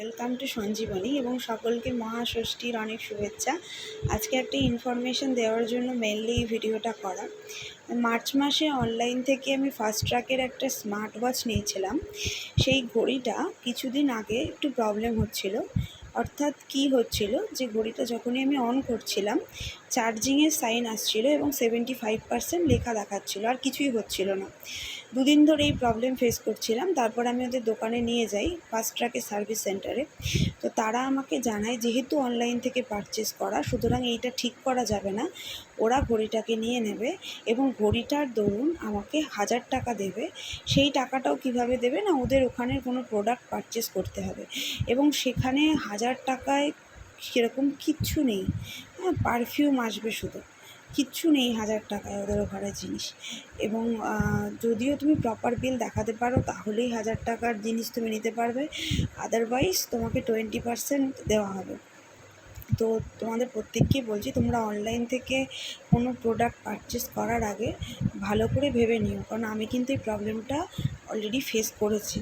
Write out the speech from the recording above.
Welcome to Sanjeevani এবং সকলকে মহাষষ্ঠীর অনেক শুভেচ্ছা। আজকে একটা ইনফরমেশন দেওয়ার জন্য মেনলি এই ভিডিওটা করা। মার্চ মাসে অনলাইন থেকে আমি ফার্স্ট ট্র্যাকের একটা স্মার্ট ওয়াচ নিয়েছিলাম। সেই ঘড়িটা কিছুদিন আগে একটু প্রবলেম হচ্ছিল। অর্থাৎ কি হচ্ছিল, যে ঘড়িটা যখনই আমি অন করছিলাম চার্জিংয়ের সাইন আসছিল এবং 75% লেখা দেখাচ্ছিল, আর কিছুই হচ্ছিল না। দুদিন ধরে এই প্রবলেম ফেস করছিলাম। তারপর আমি ওদের দোকানে নিয়ে যাই, ফার্স্ট ট্র্যাকের সার্ভিস সেন্টারে। তো তারা আমাকে জানায় যেহেতু অনলাইন থেকে পারচেস করা, সুতরাং এইটা ঠিক করা যাবে না, ওরা ঘড়িটাকে নিয়ে নেবে এবং ঘড়িটার দরুন আমাকে 1000 টাকা দেবে। সেই টাকাটাও কিভাবে দেবে না, ওদের ওখানের কোনো প্রোডাক্ট পারচেস করতে হবে এবং সেখানে 1000 টাকায় সেরকম কিচ্ছু নেই। পারফিউম আসবে শুধু, কিচ্ছু নেই 1000 টাকায় ওদের ওখানে জিনিস। এবং যদিও তুমি প্রপার বিল দেখাতে পারো তাহলেই 1000 টাকার জিনিস তুমি নিতে পারবে, আদারওয়াইজ তোমাকে 20% দেওয়া হবে। তো তোমাদের প্রত্যেককেই বলছি, তোমরা অনলাইন থেকে কোনো প্রোডাক্ট পারচেস করার আগে ভালো করে ভেবে নিও, কারণ আমি কিন্তু এই প্রবলেমটা অলরেডি ফেস করেছি।